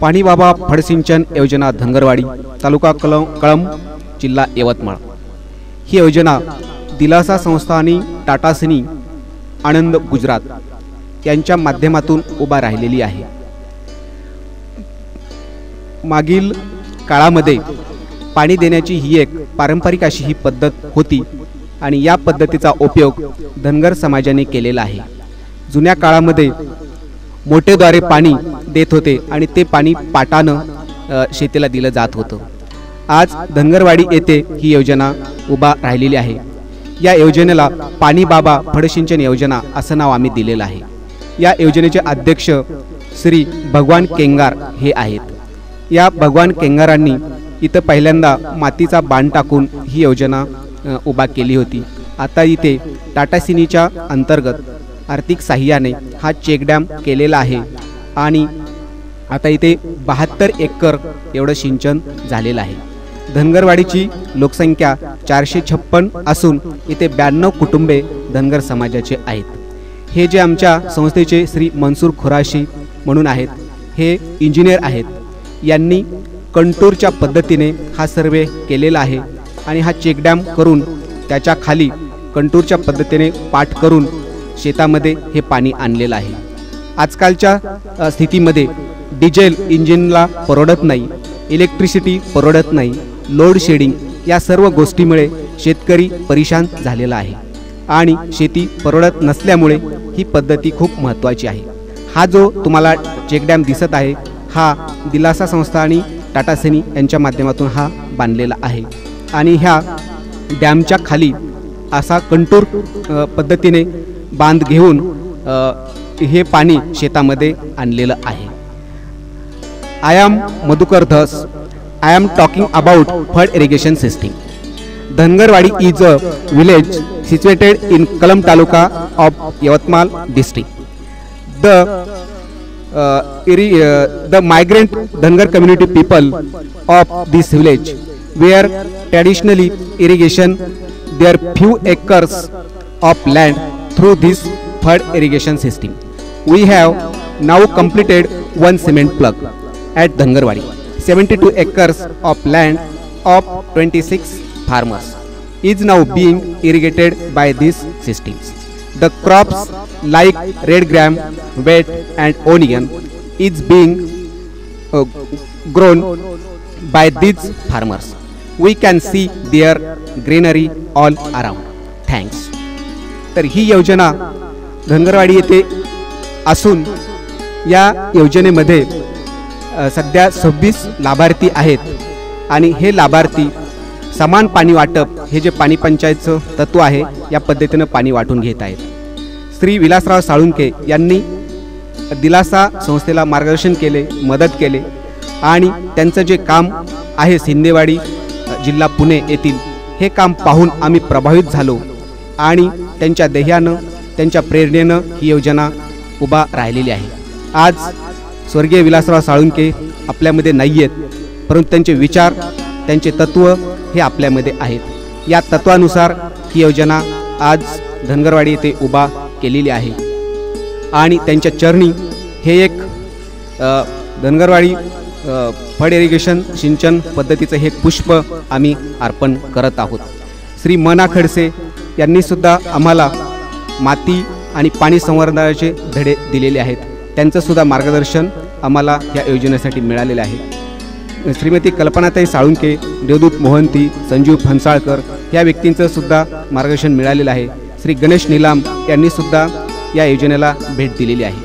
पाणी बाबा फळसिंचन योजना धनगरवाडी तालुका कळंब जिल्हा यवतमाळ। ही योजना दिलासा संस्था आणि टाटा सिनी आनंद गुजरात यांच्या माध्यमातून उभा राहिलेली आहे। मागील काळामध्ये पाणी देण्याची ही एक पारंपरिक अशी ही पद्धत होती आणि या पद्धतीचा उपयोग धनगर समाजाने केलेला आहे। जुन्या काळामध्ये मोटेद्वारे पाणी देत होते आणि ते पाणी पाटानं शेतीला दिलं जात होतं। आज धनगरवाडी येथे ही योजना उभा राहिलेली आहे। या योजनेला पाणी बाबा फळसिंचन योजना असं नाव आम्ही दिलेलं आहे। या योजनेचे अध्यक्ष श्री भगवान केंगार हे आहेत। या भगवान केंगारांनी इथं पहिल्यांदा मातीचा बांध टाकून ही योजना उभा केली होती। आता इथे टाटा सिनीच्या अंतर्गत आर्थिक सहाय्याने हा चेक डॅम केलेला आहे आणि आता इथे 72 एकर एवढं सिंचन झालेलं आहे। धनगरवाडीची लोकसंख्या 456 असून इथे 92 कुटुंबे धनगर समाजाचे आहेत। हे जे आमच्या संस्थेचे श्री मनसूर खुराशी म्हणून आहेत, हे इंजिनियर आहेत। यांनी कंटूरच्या पद्धतीने हा सर्वे केलेला आहे आणि हा चेक डॅम करून त्याच्या खाली कंटूरच्या पद्धतीने पाठ करून शेतामध्ये हे पाणी आणलेलं आहे। आजकालच्या स्थितीमध्ये डिझेल इंजिनला परवडत नाही, इलेक्ट्रिसिटी परवडत नाही, लोड शेडिंग या सर्व गोष्टीमुळे शेतकरी परेशान झालेला आहे आणि शेती परवडत नसल्यामुळे ही पद्धती खूप महत्त्वाची आहे। हा जो तुम्हाला चेक डॅम दिसत आहे हा दिलासा संस्था आणि टाटा सिनी यांच्या माध्यमातून हा बांधलेला आहे आणि ह्या डॅमच्या खाली असा कंटूर पद्धतीने बांध घेऊन हे पाणी शेतामध्ये आणलेलं आहे। I am Madhukar Dhas. I am talking about flood irrigation system. Dhangarwadi is a village situated in Kalam Taluka of Yawatmal district. The migrant Dhangar community people of this village were traditionally irrigation their few acres of land through this flood irrigation system. We have now completed one cement plug at Dhangarwadi. 72 acres of land of 26 farmers is now being irrigated by these systems. The crops like red gram, wheat and onion is being grown by these farmers. We can see their greenery all around. Thanks. तर ही योजना धनगरवाडी येथे असून या योजनेमध्ये सध्या 26 लाभार्थी आहेत आणि हे लाभार्थी समान पाणी वाटप हे जे पाणी पंचायतचं तत्व आहे या पद्धतीने पाणी वाटून घेत आहेत। श्री विलासराव साळुंके यांनी दिलासा संस्थेला मार्गदर्शन केले, मदत केले आणि त्यांचं जे काम आहे सिंदेवाडी जिल्हा पुणे येथील हे काम पाहून आम्ही प्रभावित झालो आणि त्यांच्या ध्येयानं त्यांच्या प्रेरणेनं ही योजना उभा राहिलेली आहे। आज स्वर्गीय विलासराव साळुंके आपल्यामध्ये नाही आहेत, परंतु त्यांचे विचार, त्यांचे तत्व हे आपल्यामध्ये आहेत। या तत्वानुसार ही योजना आज धनगरवाडी येथे उभा केलेली आहे आणि त्यांच्या चरणी हे एक धनगरवाडी फ्लड इरिगेशन सिंचन पद्धतीचं हे पुष्प आम्ही अर्पण करत आहोत। श्री मना खडसे यांनी सुद्धा आम्हाला माती आणि पाणी संवर्धनाचे धडे दिलेले आहेत। त्यांचं सुद्धा मार्गदर्शन आम्हाला या योजनेसाठी मिळालेले आहे। श्रीमती कल्पनाताई साळुंके, देवदूत मोहंती, संजीव फणसाळकर या व्यक्तींचं सुद्धा मार्गदर्शन मिळालेलं आहे। श्री गणेश निलाम यांनी सुद्धा या योजनेला भेट दिलेली आहे।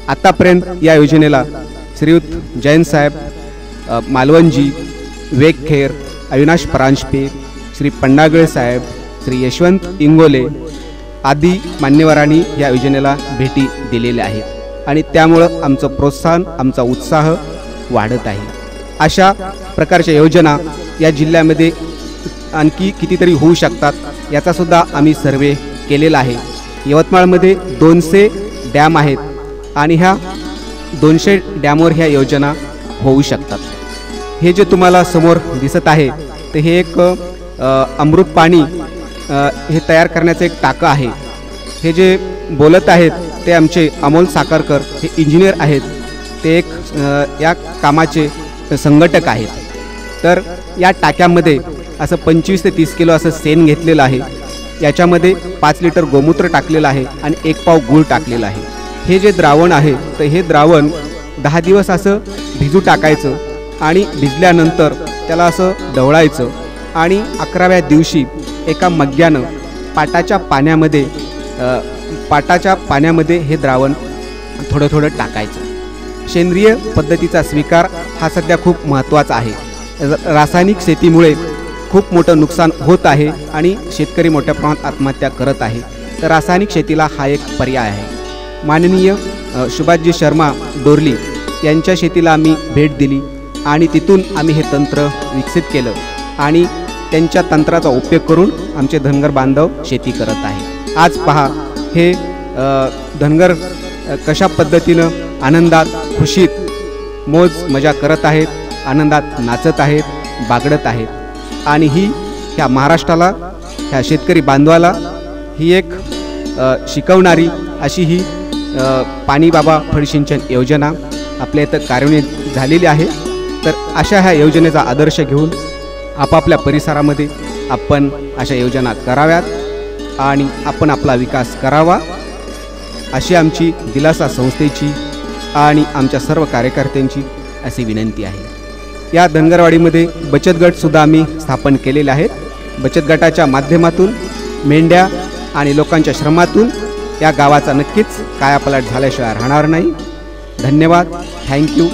आतापर्यंत या योजनेला श्रीयुत जैन साहेब, मालवणजी, वेगखेर, अविनाश परांजपे, श्री पण्णागळे साहेब, श्री यशवंत इंगोले आदी मान्यवरांनी या योजनेला भेटी दिलेल्या आहेत आणि त्यामुळं आमचं प्रोत्साहन, आमचा उत्साह वाढत आहे। अशा प्रकारच्या योजना या जिल्ह्यामध्ये आणखी कितीतरी होऊ शकतात याचा सुद्धा आम्ही सर्वे केलेला आहे। यवतमाळमध्ये 200 डॅम आहेत आणि ह्या 200 डॅमवर ह्या योजना होऊ शकतात। हे जे तुम्हाला समोर दिसत आहे ते हे एक अमृत पाणी हे तयार करण्याचं एक टाकं आहे। हे जे बोलत आहेत ते आमचे अमोल साखरकर, हे इंजिनियर आहेत ते एक या कामाचे संघटक आहेत. तर या टाक्यामध्ये असं 25 ते 30 किलो असं शेण घेतलेलं आहे. याच्यामध्ये 5 लिटर गोमूत्र टाकलेलं आहे आणि 1 पाव गूळ टाकलेला आहे. हे जे द्रावण आहे तर हे द्रावण 10 दिवस असं भिजू टाकायचं आणि भिजल्यानंतर त्याला असं ढवळायचं आणि 11व्या दिवशी एका मग्ग्यानं पाटाच्या पाण्यामध्ये हे द्रावण थोडं थोडं टाकायचं. सेंद्रिय पद्धतीचा स्वीकार हा सध्या खूप महत्त्वाचा आहे. रासायनिक शेतीमुळे खूप मोठं नुकसान होत आहे आणि शेतकरी मोठ्या प्रमाणात आत्महत्या करत आहे. तर रासायनिक शेतीला हा एक पर्याय आहे. माननीय सुभाषजी शर्मा डोरली यांच्या शेतीला आम्ही भेट दिली आणि तिथून आम्ही हे तंत्र विकसित केलं आणि त्यांच्या तंत्राचा उपयोग करून आमचे धनगर बांधव शेती करत आहे. आज पहा हे धनगर कशा पद्धतीनं आनंदात खुशीत मौज मजा करत आहेत, आनंदात नाचत आहेत, बागडत आहेत आणि ही ह्या महाराष्ट्राला, ह्या शेतकरी बांधवाला ही एक शिकवणारी अशी ही पाणी बाबा फळसिंचन योजना आपल्या इथं कार्यान्वित झालेली आहे. तर अशा ह्या योजनेचा आदर्श घेऊन आपापल्या परिसरामध्ये आपण अशा योजना कराव्यात आणि आपण आपला विकास करावा अशी आमची दिलासा संस्थेची आणि आमच्या सर्व कार्यकर्त्यांची अशी विनंती आहे. या धनगरवाडीमध्ये बचत गटसुद्धा आम्ही स्थापन केलेले आहेत. बचत गटाच्या माध्यमातून मेंढ्या आणि लोकांच्या श्रमातून या गावाचा नक्कीच कायापालट झाल्याशिवाय राहणार नाही. धन्यवाद. थँक्यू.